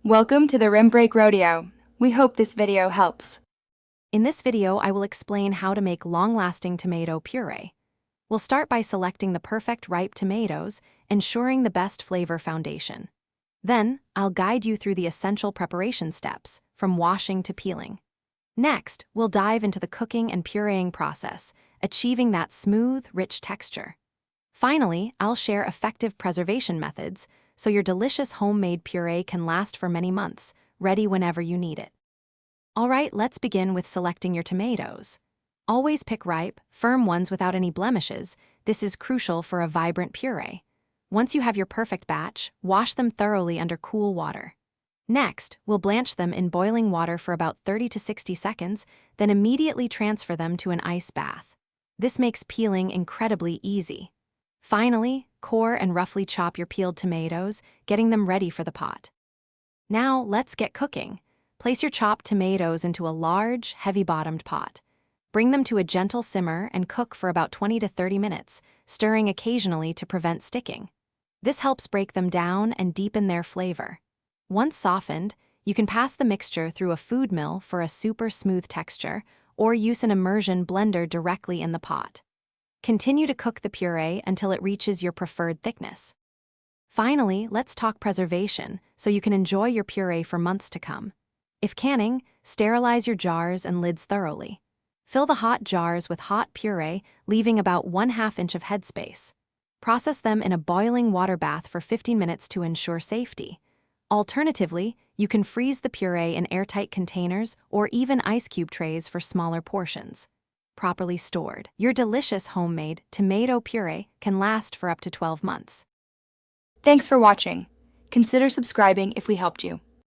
Welcome to the Rim Break Rodeo. We hope this video helps. In this video, I will explain how to make long-lasting tomato puree. We'll start by selecting the perfect ripe tomatoes, ensuring the best flavor foundation. Then, I'll guide you through the essential preparation steps, from washing to peeling. Next, we'll dive into the cooking and pureeing process, achieving that smooth, rich texture. Finally, I'll share effective preservation methods, so your delicious homemade puree can last for many months, ready whenever you need it. Alright, let's begin with selecting your tomatoes. Always pick ripe, firm ones without any blemishes. This is crucial for a vibrant puree. Once you have your perfect batch, wash them thoroughly under cool water. Next, we'll blanch them in boiling water for about 30 to 60 seconds, then immediately transfer them to an ice bath. This makes peeling incredibly easy. Finally, core and roughly chop your peeled tomatoes, getting them ready for the pot. Now, let's get cooking. Place your chopped tomatoes into a large, heavy-bottomed pot. Bring them to a gentle simmer and cook for about 20 to 30 minutes, stirring occasionally to prevent sticking. This helps break them down and deepen their flavor. Once softened, you can pass the mixture through a food mill for a super smooth texture, or use an immersion blender directly in the pot. Continue to cook the puree until it reaches your preferred thickness. Finally, let's talk preservation, so you can enjoy your puree for months to come. If canning, sterilize your jars and lids thoroughly. Fill the hot jars with hot puree, leaving about 1/2 inch of headspace. Process them in a boiling water bath for 15 minutes to ensure safety. Alternatively, you can freeze the puree in airtight containers or even ice cube trays for smaller portions. Properly stored, your delicious homemade tomato puree can last for up to 12 months. Thanks for watching. Consider subscribing if we helped you.